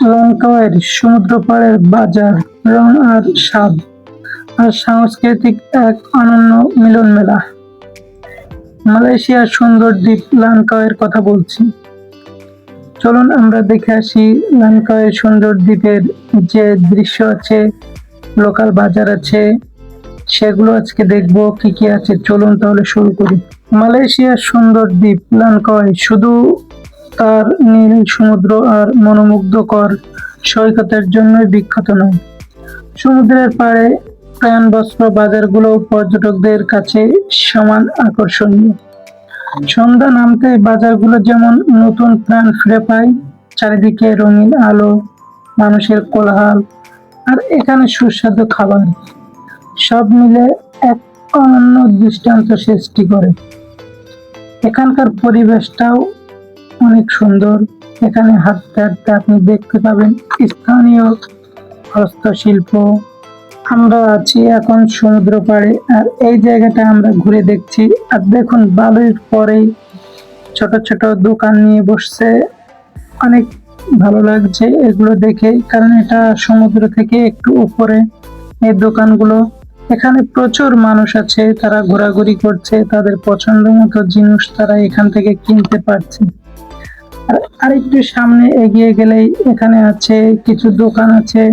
লঙ্কাওয়ের সমুদ্র পাড়ের বাজার, রং আর স্বাদ আর সাংস্কৃতিক এক অনন্য মিলন মেলা। মালয়েশিয়ার সুন্দর দ্বীপ লাঙ্কাওয়ের কথা বলছি। চলুন আমরা দেখে আসি লাঙ্কাওয়ের সুন্দর দ্বীপের যে দৃশ্য আছে, লোকাল বাজার আছে, সেগুলো আজকে দেখবো কি কি আছে। চলুন তাহলে শুরু করি। মালয়েশিয়ার সুন্দর দ্বীপ লাঙ্কাওয়ে শুধু তার নীল সমুদ্র আর মনোমুগ্ধকর সৈকতের জন্যই বিখ্যাত নয়, সমুদ্রের পাড়ে প্রাণবস্ত্র বাজারগুলো পর্যটকদের কাছে সমান আকর্ষণীয়। সন্ধ্যা নামতেই বাজারগুলো যেমন নতুন প্রাণ ফিরে পায়, চারিদিকে রঙিন আলো, মানুষের কোলাহল আর এখানে সুস্বাদু খাবার, সব মিলে এক অনন্য দৃষ্টান্ত সৃষ্টি করে। এখানকার পরিবেশটাও অনেক সুন্দর। এখানে হাঁটতে হাঁটতে আপনি দেখতে পাবেন স্থানীয় হস্তশিল্প। আমরা আছি এখন সমুদ্র পাড়ে, আর এই জায়গাটা আমরা ঘুরে দেখছি। আর দেখুন, বালুর পরেই ছোট ছোট দোকান নিয়ে বসছে। অনেক ভালো লাগছে এগুলো দেখে, কারণ এটা সমুদ্র থেকে একটু উপরে এই দোকানগুলো। এখানে প্রচুর মানুষ আছে, তারা ঘোরাঘুরি করছে, তাদের পছন্দ মতো জিনিস তারা এখান থেকে কিনতে পারছে। আর আরেকটু সামনে এগিয়ে গেলেই এখানে আছে কিছু দোকান আছে,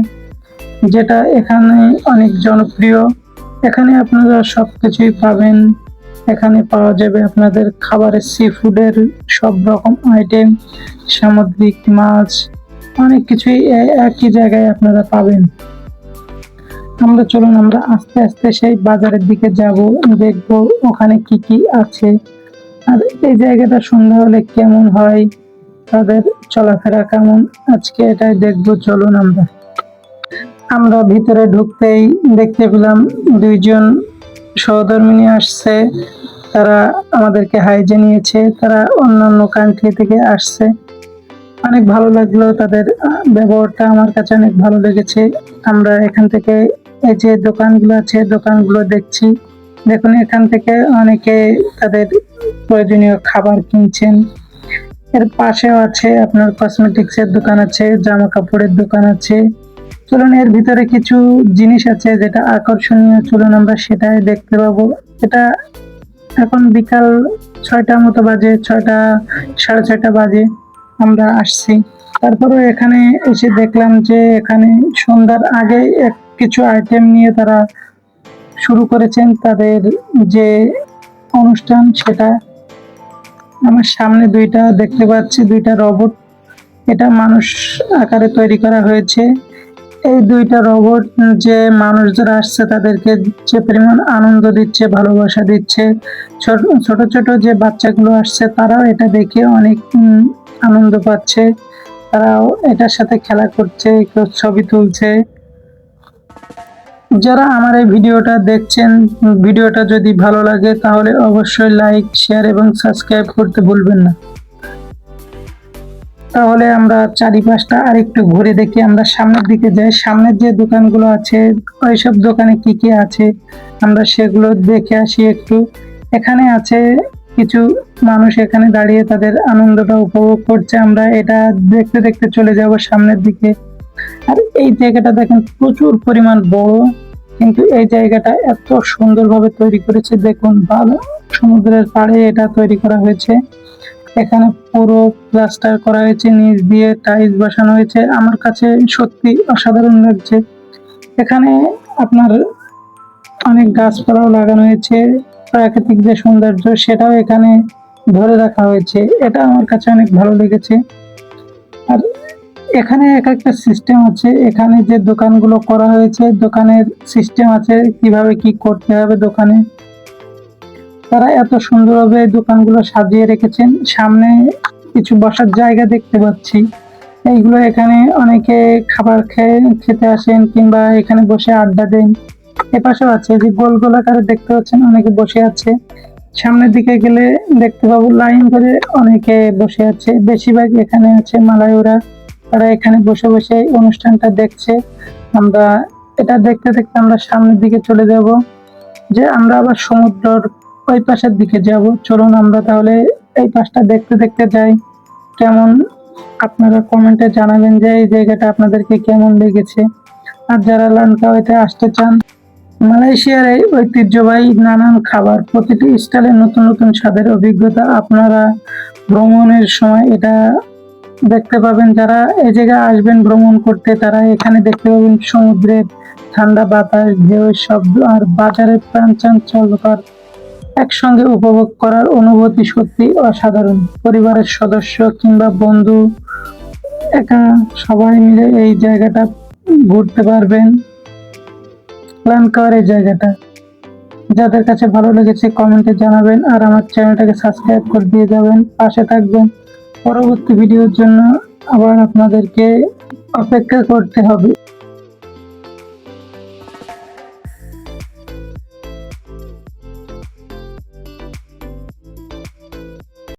যেটা এখানে অনেক জনপ্রিয়। এখানে আপনারা সবকিছুই পাবেন। এখানে পাওয়া যাবে আপনাদের খাবারের সি ফুডের সব রকম আইটেম, সামুদ্রিক মাছ, অনেক কিছুই একই জায়গায় আপনারা পাবেন। চলুন আমরা আস্তে আস্তে সেই বাজারের দিকে যাব, দেখব ওখানে কি কি আছে, আর এই জায়গাটা সন্ধ্যা হলে কেমন হয়, তাদের চলাফেরা কেমন, আজকে এটাই দেখবো। চলুন আমরা ভিতরে ঢুকতেই দেখতে পেলাম দুইজন সহধর্মিণী আসছে। তারা আমাদেরকে হাই জানিয়েছে, তারা অন্যান্য কান্ট্রি থেকে আসছে। অনেক ভালো লাগলো তাদের ব্যবহারটা, আমার কাছে অনেক ভালো লেগেছে। আমরা এখান থেকে এই যে দোকানগুলো আছে, দোকানগুলো দেখছি। দেখুন, এখান থেকে অনেকে তাদের প্রয়োজনীয় খাবার কিনছেন। এর পাশেও আছে আপনার কসমেটিক্স এর দোকান আছে, জামা কাপড়ের দোকান আছে। চলুন, এর ভিতরে কিছু জিনিস আছে যেটা আকর্ষণীয়, চলুন আমরা সেটাই দেখতে পাবো। এটা এখন বিকাল 6টার মতো বাজে, 6টা 6:30 বাজে। আমরা আসছি, তারপরে এখানে এসে দেখলাম যে এখানে সন্ধ্যার আগে কিছু আইটেম নিয়ে তারা শুরু করেছেন তাদের যে অনুষ্ঠান, সেটা। আমার সামনে দুইটা দেখতে পাচ্ছি, দুইটা রোবট। এটা মানুষ আকারে তৈরি করা হয়েছে। এই দুইটা রোবট যে মানুষ যারা আসছে তাদেরকে যে পরিমাণ আনন্দ দিচ্ছে, ভালোবাসা দিচ্ছে। ছোট ছোট ছোট যে বাচ্চাগুলো আসছে, তারাও এটা দেখে অনেক আনন্দ পাচ্ছে। তারাও এটার সাথে খেলা করছে, কেউ ছবি তুলছে। যারা আমার এই ভিডিওটা দেখছেন, ভিডিওটা যদি ভালো লাগে তাহলে অবশ্যই লাইক, শেয়ার এবং সাবস্ক্রাইব করতে ভুলবেন না। তাহলে আমরা চারিপাশটা আরেকটু ঘুরে দেখি। আমরা সামনের দিকে যাই, সামনের যে দোকানগুলো আছে ওইসব দোকানে কি কি আছে আমরা সেগুলো দেখে আসি একটু। এখানে আছে কিছু মানুষ এখানে দাঁড়িয়ে তাদের আনন্দটা উপভোগ করছে। আমরা এটা দেখতে দেখতে চলে যাব সামনের দিকে। আর এই জায়গাটা দেখেন প্রচুর পরিমাণ বড়, কিন্তু এই জায়গাটা এত সুন্দরভাবে তৈরি করেছে। দেখুন, ভালো সমুদ্রের পাড়ে এটা তৈরি করা হয়েছে। এখানে পুরো প্লাস্টার করা হয়েছে, নিচ দিয়ে টাইলস বসানো হয়েছে। আমার কাছে সত্যি অসাধারণ লাগছে। এখানে আপনার অনেক গাছপালাও লাগানো হয়েছে, প্রাকৃতিক যে সৌন্দর্য সেটাও এখানে ধরে রাখা হয়েছে। এটা আমার কাছে অনেক ভালো লেগেছে। আর এখানে এক একটা সিস্টেম আছে, এখানে যে দোকানগুলো করা হয়েছে দোকানের সিস্টেম আছে, কিভাবে কি করতে হবে দোকানে। তারা এত সুন্দরভাবে দোকানগুলো সাজিয়ে রেখেছেন। সামনে কিছু বসার জায়গা দেখতে পাচ্ছি। এইগুলো এখানে অনেকে খাবার খেতে আসেন কিংবা এখানে বসে আড্ডা দেন। এপাশেও আছে, যে গোল গোল আকারে দেখতে পাচ্ছেন, অনেকে বসে আছে। সামনের দিকে গেলে দেখতে পাবো লাইন ধরে অনেকে বসে আছে। বেশিরভাগ এখানে আছে মালায়ুরা, তারা এখানে বসে বসে অনুষ্ঠানটা দেখছে। আমরা এটা দেখতে দেখতে আমরা সামনের দিকে চলে যাব, যে আমরা আবার সমুদ্রের ওই পাশের দিকে যাব। চলুন আমরা তাহলে এই পাশটা দেখতে দেখতে যাই কেমন আপনারা কমেন্টে জানাবেন যে এই জায়গাটা আপনাদেরকে কেমন লেগেছে। আর যারা লানকাওয়েতে আসতে চান, মালয়েশিয়ার এই ঐতিহ্যবাহী নানান খাবার, প্রতিটি স্টাইলে নতুন নতুন স্বাদের অভিজ্ঞতা আপনারা ভ্রমণের সময় এটা দেখতে পাবেন। যারা এই জায়গায় আসবেন ভ্রমণ করতে, তারা এখানে দেখতে পাবেন সমুদ্রের ঠান্ডা বাতাস, ঢেউয়ের শব্দ আর বাজারের প্রাণচাঞ্চল্যকর একসঙ্গে উপভোগ করার অনুভূতি সত্যি অসাধারণ। পরিবারের সদস্য কিংবা বন্ধু একা সবাই মিলে এই জায়গাটা ঘুরতে পারবেন। লানকাওয়ের এই জায়গাটা যাদের কাছে ভালো লেগেছে কমেন্টে জানাবেন, আর আমার চ্যানেলটাকে সাবস্ক্রাইব করে দিয়ে যাবেন, পাশে থাকবেন। পরবর্তী ভিডিওর জন্য আবার আপনাদেরকে অপেক্ষা করতে হবে।